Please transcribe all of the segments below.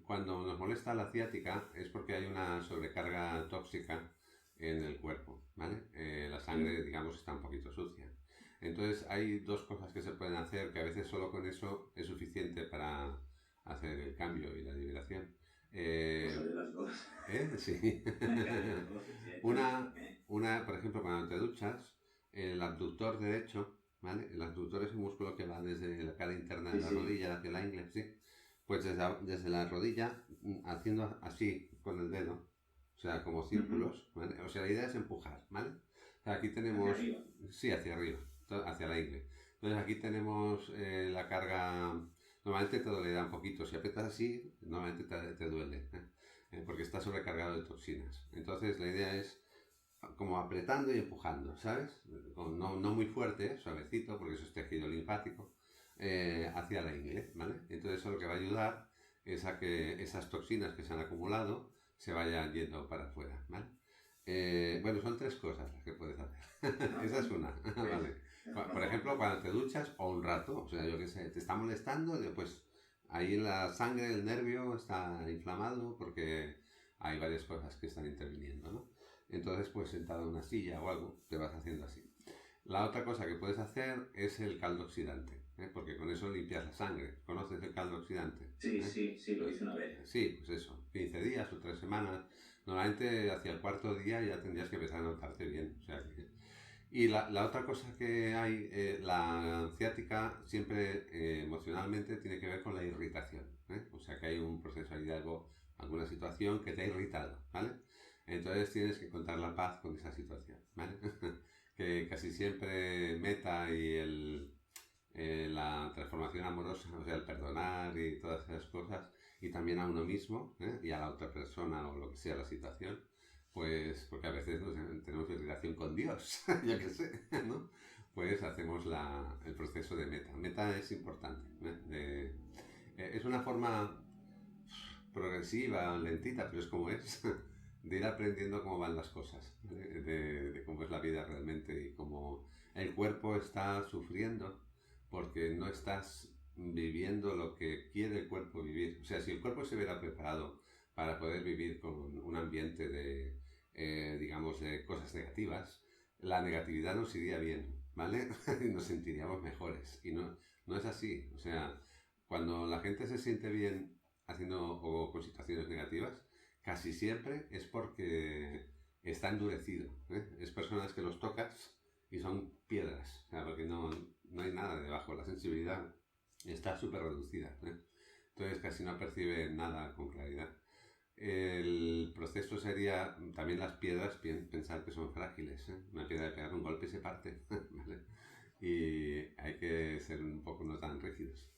Cuando nos molesta la ciática es porque hay una sobrecarga tóxica en el cuerpo, ¿vale? La sangre, digamos, está un poquito sucia. Entonces hay dos cosas que se pueden hacer que a veces solo con eso es suficiente para hacer el cambio y la liberación. Pues Eh, haré las dos. Sí. Haré las dos, sí. Por ejemplo, cuando te duchas, el abductor derecho, ¿vale? El abductor es un músculo que va desde la cara interna de Sí, la sí. rodilla hacia la ingle, ¿sí? Pues desde la rodilla, haciendo así con el dedo, o sea, como Ujú. círculos, ¿vale? O sea, la idea es empujar, ¿vale? O sea, aquí Hacia tenemos, arriba. sí, hacia arriba, hacia la ingle. Entonces aquí tenemos la carga, normalmente te dolerá un poquito, si aprietas así, normalmente te duele, ¿eh? Porque está sobrecargado de toxinas. Entonces la idea es como apretando y empujando, ¿sabes? No muy fuerte, suavecito, porque eso es tejido linfático, hacia la ingle, ¿vale? Entonces eso lo que va a ayudar es a que esas toxinas que se han acumulado se vayan yendo para afuera, ¿vale? Bueno, son tres cosas las que puedes hacer. Ah, Esa es bueno. una, ¿Ves? ¿vale? Mejor, Por mejor, ejemplo, cuando mejor. te duchas o un rato, o sea, yo qué sé, te está molestando, pues ahí en la sangre, el nervio está inflamado porque hay varias cosas que están interviniendo, ¿no? Entonces, pues sentado en una silla o algo, te vas haciendo así. La otra cosa que puedes hacer es el caldo oxidante, ¿eh? Porque con eso limpias la sangre. ¿Conoces el caldo oxidante? Sí, ¿Eh? sí, sí, lo hice una vez. Sí, pues eso, 15 días o 3 semanas. Normalmente hacia el cuarto día ya tendrías que empezar a notarte bien. O sea y la otra cosa que hay, la ciática siempre emocionalmente tiene que ver con la irritación, ¿eh? O sea que hay un proceso ahí de algo, alguna situación que te ha irritado, ¿vale? Entonces tienes que encontrar la paz con esa situación, ¿vale? Que casi siempre meta y la transformación amorosa, o sea, el perdonar y todas esas cosas, y también a uno mismo, ¿eh? Y a la otra persona o lo que sea la situación, pues porque a veces tenemos relación con Dios, yo qué sé, ¿no? Pues hacemos el proceso de meta. Meta es importante, ¿eh? Es una forma progresiva, lentita, pero es como es, de ir aprendiendo cómo van las cosas, ¿vale? De cómo es la vida realmente y cómo el cuerpo está sufriendo porque no estás viviendo lo que quiere el cuerpo vivir. O sea, si el cuerpo se hubiera preparado para poder vivir con un ambiente de, digamos, de cosas negativas, la negatividad nos iría bien, ¿vale? Y nos sentiríamos mejores. Y no es así. O sea, cuando la gente se siente bien haciendo o con situaciones negativas, casi siempre es porque está endurecido, ¿eh? Es personas que los tocas y son piedras, o sea, porque no hay nada debajo, la sensibilidad está súper reducida, ¿eh? Entonces casi no percibe nada con claridad. El proceso sería también las piedras, pensar que son frágiles, ¿eh? Una piedra de pegar un golpe y se parte, ¿vale? Y hay que ser un poco no tan rígidos.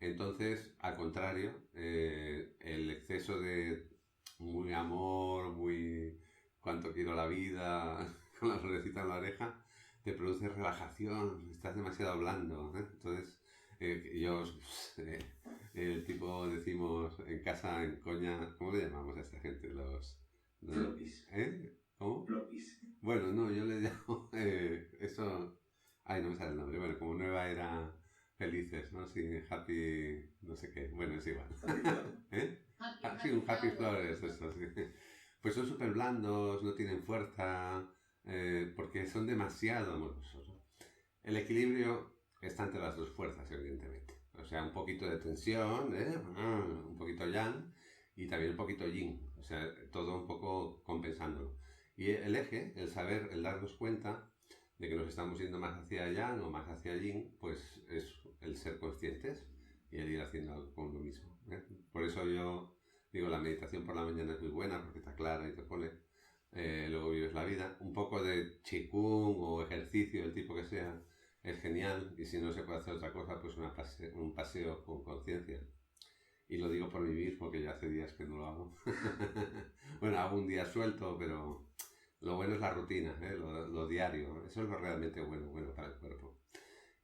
Entonces, al contrario, el exceso de muy amor, muy cuánto quiero la vida, con la florecita en la oreja, te produce relajación, estás demasiado blando, ¿eh? Entonces, yo, eh, el tipo, decimos en casa, en coña, ¿cómo le llamamos a esta gente? Flopis. ¿Cómo? Flopis. Bueno, no, yo le llamo eso. Ay, no me sale el nombre. Bueno, como nueva era felices, ¿no? Sí, happy, no sé qué. Bueno, es igual. Happy Flower. ¿Eh? Sí, un happy flowers, eso, sí. Pues son súper blandos, no tienen fuerza, porque son demasiado amorosos, ¿no? El equilibrio está entre las dos fuerzas, evidentemente. O sea, un poquito de tensión, ¿eh? Un poquito yang y también un poquito yin. O sea, todo un poco compensándolo. Y el eje, el saber, el darnos cuenta de que nos estamos yendo más hacia yang o más hacia yin, pues es el ser conscientes y el ir haciendo algo con lo mismo, ¿eh? Por eso yo digo, la meditación por la mañana es muy buena porque está clara y te pone, luego vives la vida. Un poco de qigong o ejercicio, del tipo que sea, es genial. Y si no se puede hacer otra cosa, pues un paseo con conciencia. Y lo digo por mí mismo, que ya hace días que no lo hago. Bueno, hago un día suelto, pero lo bueno es la rutina, ¿eh? Lo diario. Eso es lo realmente bueno para el cuerpo.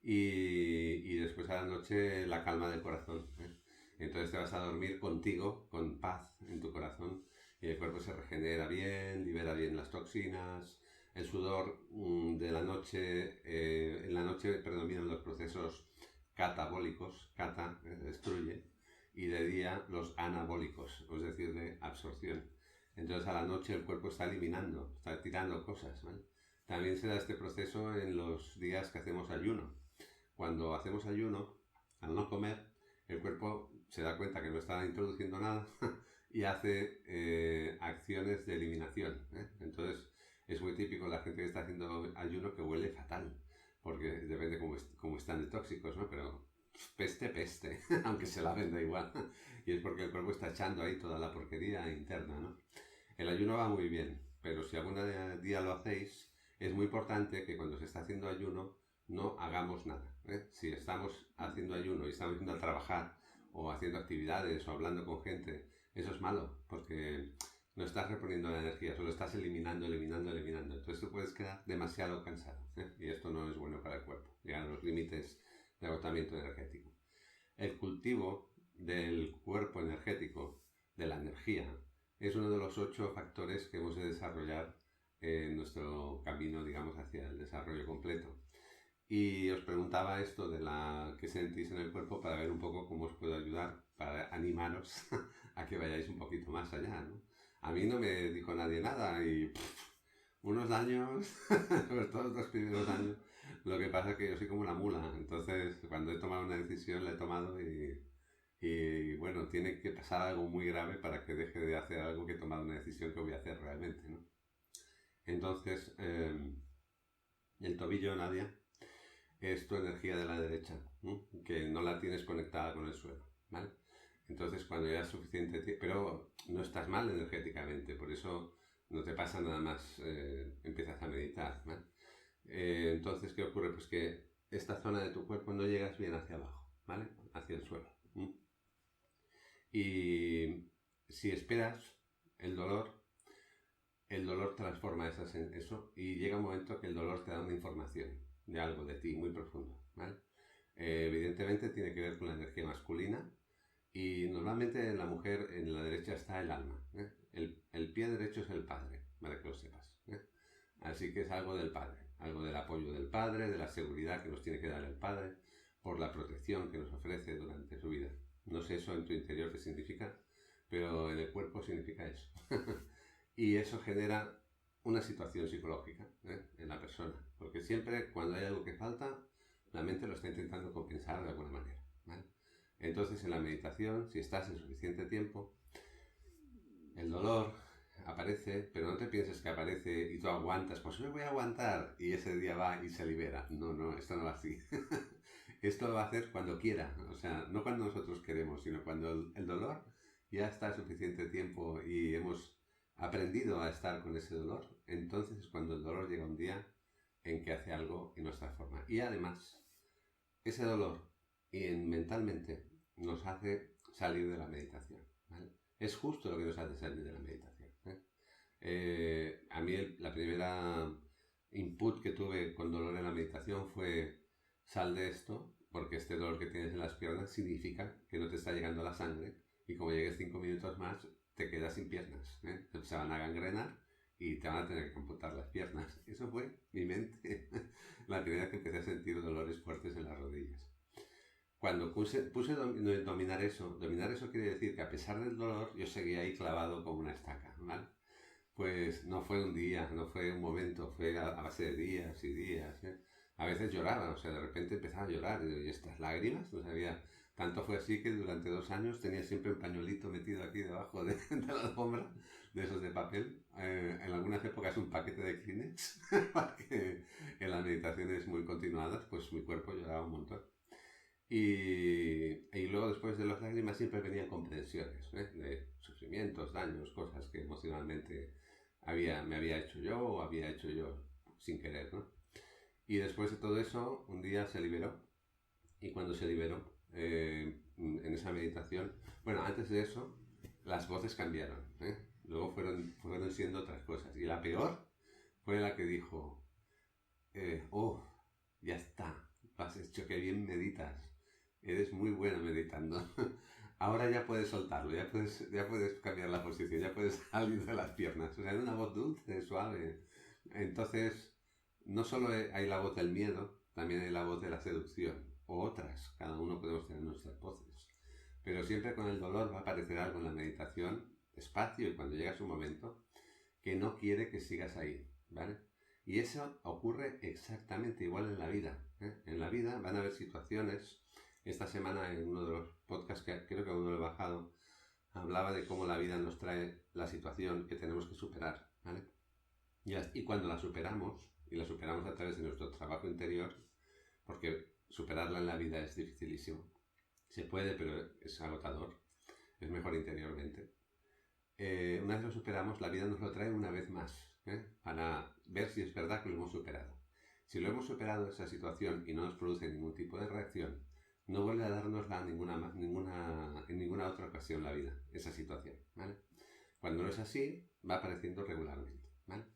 Y después a la noche la calma del corazón, ¿eh? Entonces te vas a dormir contigo, con paz en tu corazón, y el cuerpo se regenera bien, libera bien las toxinas, el sudor de la noche, en la noche predominan los procesos catabólicos, cata, destruye, y de día los anabólicos, es decir, de absorción. Entonces a la noche el cuerpo está eliminando, está tirando cosas, ¿vale? También se da este proceso en los días que hacemos ayuno. Cuando hacemos ayuno, al no comer, el cuerpo se da cuenta que no está introduciendo nada y hace acciones de eliminación, ¿eh? Entonces es muy típico la gente que está haciendo ayuno que huele fatal, porque depende cómo están de tóxicos, ¿no? Pero peste, aunque se laven da igual. Y es porque el cuerpo está echando ahí toda la porquería interna, ¿no? El ayuno va muy bien, pero si algún día lo hacéis, es muy importante que cuando se está haciendo ayuno no hagamos nada, ¿eh? Si estamos haciendo ayuno y estamos yendo a trabajar o haciendo actividades o hablando con gente, eso es malo, porque no estás reponiendo la energía, solo estás eliminando. Entonces tú puedes quedar demasiado cansado, ¿eh? Y esto no es bueno para el cuerpo, llegar a los límites de agotamiento energético. El cultivo del cuerpo energético, de la energía, es uno de los 8 factores que hemos de desarrollar en nuestro camino, digamos, hacia el desarrollo completo. Y os preguntaba esto de la que sentís en el cuerpo para ver un poco cómo os puedo ayudar, para animaros a que vayáis un poquito más allá, ¿no? A mí no me dijo nadie nada y unos años, sobre todo los primeros años, lo que pasa es que yo soy como una mula, entonces cuando he tomado una decisión la he tomado y bueno, tiene que pasar algo muy grave para que deje de hacer algo que he tomado una decisión que voy a hacer realmente, ¿no? Entonces, el tobillo, Nadia, es tu energía de la derecha, ¿no? Que no la tienes conectada con el suelo, ¿vale? Entonces cuando ya es suficiente tiempo, pero no estás mal energéticamente, por eso no te pasa nada más, empiezas a meditar, ¿vale? Entonces, ¿qué ocurre? Pues que esta zona de tu cuerpo no llegas bien hacia abajo, ¿vale? Hacia el suelo. Y si esperas el dolor transforma eso y llega un momento que el dolor te da una información de algo de ti muy profundo, ¿vale? Evidentemente tiene que ver con la energía masculina y normalmente en la mujer en la derecha está el alma, ¿eh? El pie derecho es el padre, para que lo sepas, ¿eh? Así que es algo del padre, algo del apoyo del padre, de la seguridad que nos tiene que dar el padre, por la protección que nos ofrece durante su vida. No sé eso en tu interior qué significa, pero en el cuerpo significa eso. Y eso genera una situación psicológica, ¿eh? En la persona, porque siempre cuando hay algo que falta, la mente lo está intentando compensar de alguna manera, ¿vale? Entonces en la meditación, si estás en suficiente tiempo, el dolor aparece, pero no te pienses que aparece y tú aguantas, pues yo voy a aguantar y ese día va y se libera. No, esto no va así. Esto lo va a hacer cuando quiera, o sea, no cuando nosotros queremos, sino cuando el dolor ya está suficiente tiempo y hemos aprendido a estar con ese dolor, entonces es cuando el dolor llega un día en que hace algo en nuestra forma. Y además, ese dolor mentalmente nos hace salir de la meditación, ¿vale? Es justo lo que nos hace salir de la meditación, ¿eh? A mí la primera input que tuve con dolor en la meditación fue sal de esto, porque este dolor que tienes en las piernas significa que no te está llegando la sangre y como llegues 5 minutos más te quedas sin piernas, ¿eh? Se van a gangrenar y te van a tener que amputar las piernas. Eso fue mi mente la primera vez que empecé a sentir dolores fuertes en las rodillas. Cuando puse dominar eso quiere decir que a pesar del dolor yo seguía ahí clavado como una estaca, ¿vale? Pues no fue un día, no fue un momento, fue a base de días y días, ¿eh? A veces lloraba, o sea, de repente empezaba a llorar y estas lágrimas, no sabía. Tanto fue así que durante 2 años tenía siempre un pañuelito metido aquí debajo de la alfombra, de esos de papel. En algunas épocas un paquete de Kleenex, porque en las meditaciones muy continuadas, pues mi cuerpo lloraba un montón. Y luego después de las lágrimas siempre venían comprensiones, ¿eh? De sufrimientos, daños, cosas que emocionalmente me había hecho yo o había hecho yo sin querer, ¿no? Y después de todo eso, un día se liberó. Y cuando se liberó, en esa meditación, bueno, antes de eso, las voces cambiaron, ¿eh? Luego fueron siendo otras cosas. Y la peor fue la que dijo, ya está, lo has hecho, qué bien meditas. Eres muy buena meditando. Ahora ya puedes soltarlo, ya puedes cambiar la posición, ya puedes salir de las piernas. O sea, es una voz dulce, suave. Entonces, no solo hay la voz del miedo, también hay la voz de la seducción, o otras. Cada uno podemos tener nuestras voces. Pero siempre con el dolor va a aparecer algo en la meditación, despacio, y cuando llega su momento, que no quiere que sigas ahí, ¿vale? Y eso ocurre exactamente igual en la vida, ¿eh? En la vida van a haber situaciones. Esta semana en uno de los podcasts, que creo que aún no lo he bajado, hablaba de cómo la vida nos trae la situación que tenemos que superar, ¿vale? Y cuando la superamos, y la superamos a través de nuestro trabajo interior, porque superarla en la vida es dificilísimo. Se puede, pero es agotador. Es mejor interiormente. Una vez lo superamos, la vida nos lo trae una vez más, para ver si es verdad que lo hemos superado. Si lo hemos superado esa situación y no nos produce ningún tipo de reacción, no vuelve a dárnosla en ninguna otra ocasión la vida, esa situación, ¿vale? Cuando no es así, va apareciendo regularmente, ¿vale?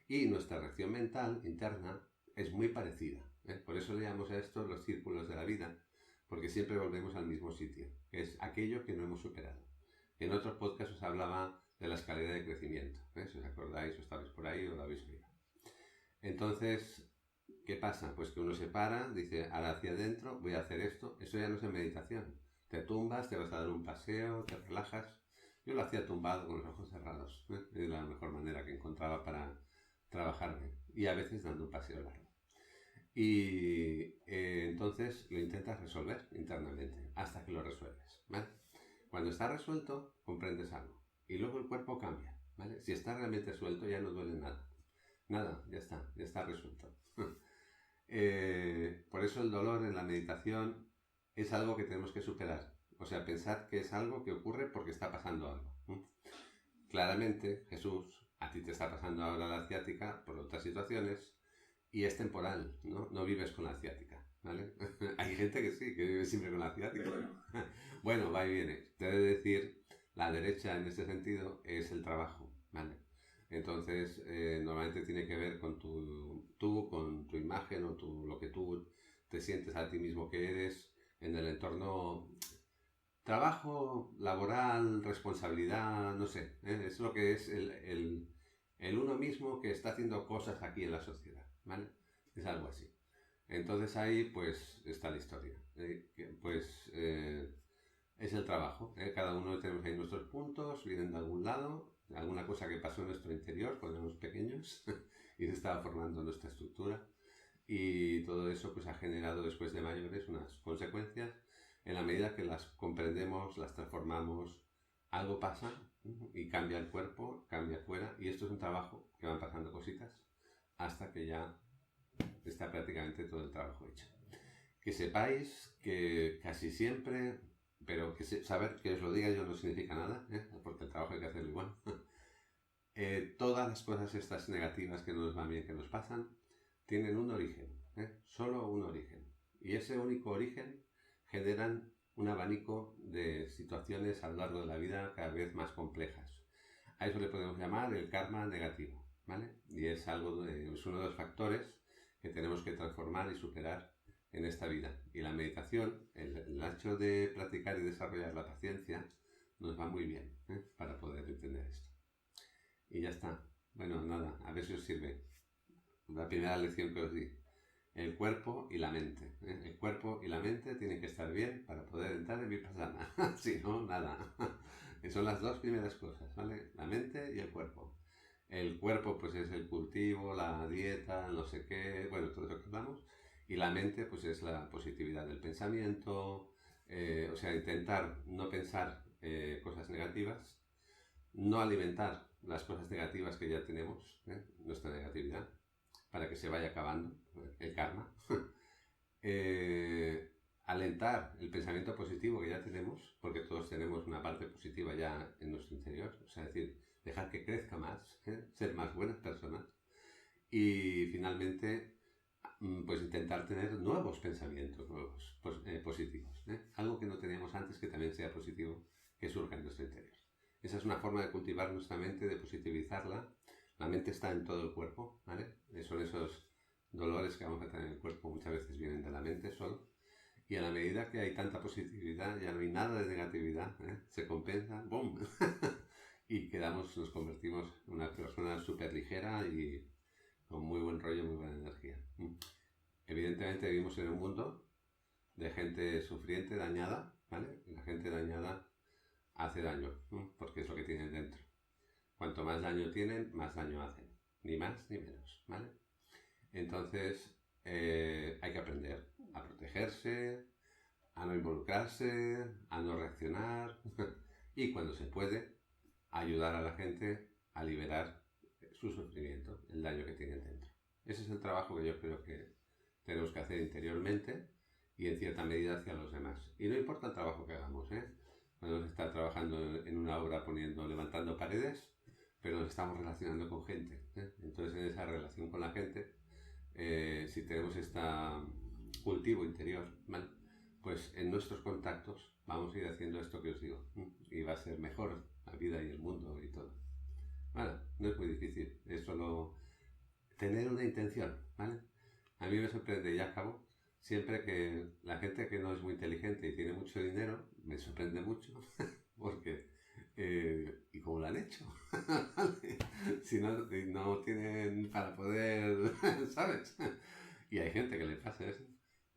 Y nuestra reacción mental interna es muy parecida, ¿eh? Por eso le llamamos a esto los círculos de la vida, porque siempre volvemos al mismo sitio, que es aquello que no hemos superado. En otros podcasts os hablaba de la escalera de crecimiento, ¿eh? Si os acordáis o estabais por ahí o lo habéis oído. Entonces, ¿qué pasa? Pues que uno se para, dice, ahora hacia adentro, voy a hacer esto. Eso ya no es en meditación. Te tumbas, te vas a dar un paseo, te relajas. Yo lo hacía tumbado con los ojos cerrados, ¿eh? Es la mejor manera que encontraba para trabajarme. Y a veces dando un paseo largo. Y entonces lo intentas resolver internamente hasta que lo resuelves, ¿vale? Cuando está resuelto, comprendes algo. Y luego el cuerpo cambia, ¿vale? Si está realmente suelto, ya no duele nada. Nada, ya está resuelto. Por eso el dolor en la meditación es algo que tenemos que superar. O sea, pensar que es algo que ocurre porque está pasando algo. Claramente, Jesús, a ti te está pasando ahora la ciática por otras situaciones y es temporal, ¿no? No vives con la ciática, ¿vale? Hay gente que sí, que vive siempre con la ciática. Bueno, va y viene. Te he de decir, la derecha en este sentido es el trabajo, ¿vale? Entonces, normalmente tiene que ver con con tu imagen o lo que tú te sientes a ti mismo que eres en el entorno trabajo, laboral, responsabilidad, no sé. Es lo que es el uno mismo que está haciendo cosas aquí en la sociedad, ¿vale? Es algo así. Entonces ahí pues está la historia. Es el trabajo. Cada uno tenemos ahí nuestros puntos, vienen de algún lado, de alguna cosa que pasó en nuestro interior cuando éramos pequeños y se estaba formando nuestra estructura. Y todo eso pues ha generado después de mayores unas consecuencias. En la medida que las comprendemos, las transformamos, algo pasa y cambia el cuerpo, cambia fuera. Y esto es un trabajo que van pasando cositas hasta que ya está prácticamente todo el trabajo hecho. Que sepáis que casi siempre, pero saber que os lo diga yo no significa nada, porque el trabajo hay que hacerlo igual. Todas las cosas estas negativas que no nos van bien, que nos pasan, tienen un origen, solo un origen. Y ese único origen generan un abanico de situaciones a lo largo de la vida cada vez más complejas. A eso le podemos llamar el karma negativo, ¿vale? Y es uno de los factores que tenemos que transformar y superar en esta vida. Y la meditación, el hecho de practicar y desarrollar la paciencia, nos va muy bien, para poder entender esto. Y ya está. Bueno, nada, a ver si os sirve. La primera lección que os di. El cuerpo y la mente. El cuerpo y la mente tienen que estar bien para poder entrar en Vipassana. Si no, nada. Son las dos primeras cosas, ¿vale? La mente y el cuerpo. El cuerpo, pues, es el cultivo, la dieta, no sé qué, bueno, todo eso que hablamos. Y la mente, pues, es la positividad del pensamiento. O sea, intentar no pensar cosas negativas, no alimentar las cosas negativas que ya tenemos, nuestra negatividad, para que se vaya acabando el karma. Alentar el pensamiento positivo que ya tenemos, porque todos tenemos una parte positiva ya en nuestro interior, o sea, decir, dejar que crezca más, ser más buenas personas y finalmente pues intentar tener nuevos pensamientos nuevos, positivos, algo que no teníamos antes que también sea positivo, que surja en nuestro interior. Esa es una forma de cultivar nuestra mente, de positivizarla. La mente está en todo el cuerpo, ¿vale? Son esos dolores que vamos a tener en el cuerpo, muchas veces vienen de la mente solo. Y a la medida que hay tanta positividad, ya no hay nada de negatividad, se compensa, ¡boom! Y nos convertimos en una persona súper ligera y con muy buen rollo, muy buena energía. Evidentemente vivimos en un mundo de gente sufriente, dañada, ¿vale? La gente dañada hace daño, ¿no? Porque es lo que tienen dentro. Cuanto más daño tienen, más daño hacen. Ni más ni menos, ¿vale? Entonces, hay que aprender a protegerse, a no involucrarse, a no reaccionar y cuando se puede, ayudar a la gente a liberar su sufrimiento, el daño que tienen dentro. Ese es el trabajo que yo creo que tenemos que hacer interiormente y en cierta medida hacia los demás. Y no importa el trabajo que hagamos, ¿eh? Podemos estar trabajando en una obra levantando paredes, pero nos estamos relacionando con gente, ¿eh? Entonces en esa relación con la gente, si tenemos este cultivo interior, ¿vale? Pues en nuestros contactos vamos a ir haciendo esto que os digo, ¿eh? Y va a ser mejor la vida y el mundo y todo. Bueno, no es muy difícil, es solo tener una intención, ¿vale? A mí me sorprende, y acabo, siempre que la gente que no es muy inteligente y tiene mucho dinero, me sorprende mucho, porque, ¿y cómo lo han hecho? Si no tienen para poder, ¿sabes? Y hay gente que le pasa eso,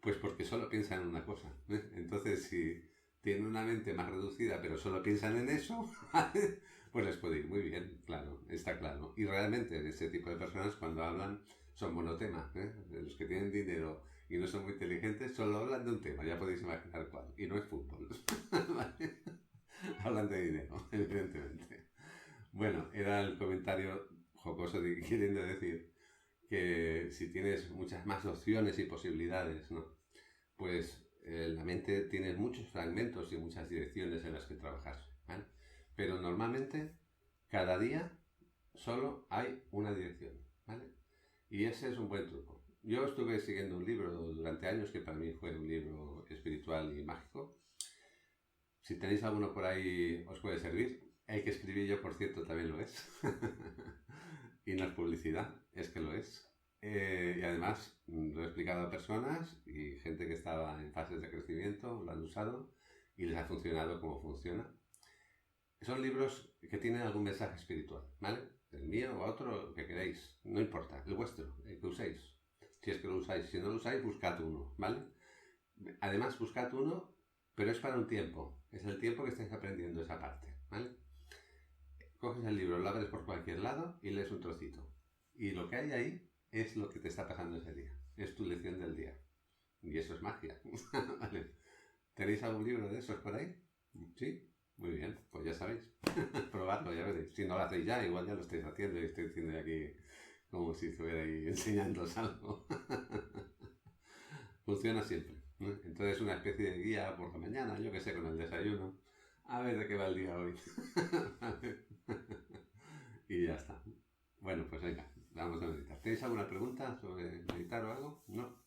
pues porque solo piensan en una cosa, ¿eh? Entonces, si tienen una mente más reducida, pero solo piensan en eso, ¿vale? Pues les puede ir muy bien, claro, está claro. Y realmente ese tipo de personas cuando hablan son monotema, ¿eh? Los que tienen dinero y no son muy inteligentes solo hablan de un tema, ya podéis imaginar cuál, y no es fútbol. ¿Vale? Hablan de dinero, evidentemente. Bueno, era el comentario jocoso queriendo decir que si tienes muchas más opciones y posibilidades, ¿no? Pues la mente tiene muchos fragmentos y muchas direcciones en las que trabajar, ¿vale? Pero normalmente cada día solo hay una dirección, ¿vale? Y ese es un buen truco. Yo estuve siguiendo un libro durante años que para mí fue un libro espiritual y mágico. Si tenéis alguno por ahí os puede servir. El que escribí yo, por cierto, también lo es. Y no es publicidad, es que lo es. Y además lo he explicado a personas y gente que estaba en fases de crecimiento, lo han usado y les ha funcionado como funciona. Son libros que tienen algún mensaje espiritual, ¿vale? El mío o otro, lo que queráis, no importa, el vuestro, el que uséis. Si es que lo usáis, si no lo usáis, buscad uno, ¿vale? Además, buscad uno, pero es para un tiempo, es el tiempo que estáis aprendiendo esa parte, ¿vale? Coges el libro, lo abres por cualquier lado y lees un trocito. Y lo que hay ahí es lo que te está pasando ese día, es tu lección del día. Y eso es magia, ¿vale? ¿Tenéis algún libro de esos por ahí? ¿Sí? Muy bien, pues ya sabéis. Probadlo, ya veréis. Si no lo hacéis ya, igual ya lo estáis haciendo y estoy diciendo aquí como si estuviera ahí enseñándoos algo. Funciona siempre, ¿no? Entonces una especie de guía por la mañana, yo que sé, con el desayuno. A ver de qué va el día hoy. Y ya está. Bueno, pues venga, vamos a meditar. ¿Tenéis alguna pregunta sobre meditar o algo? ¿No?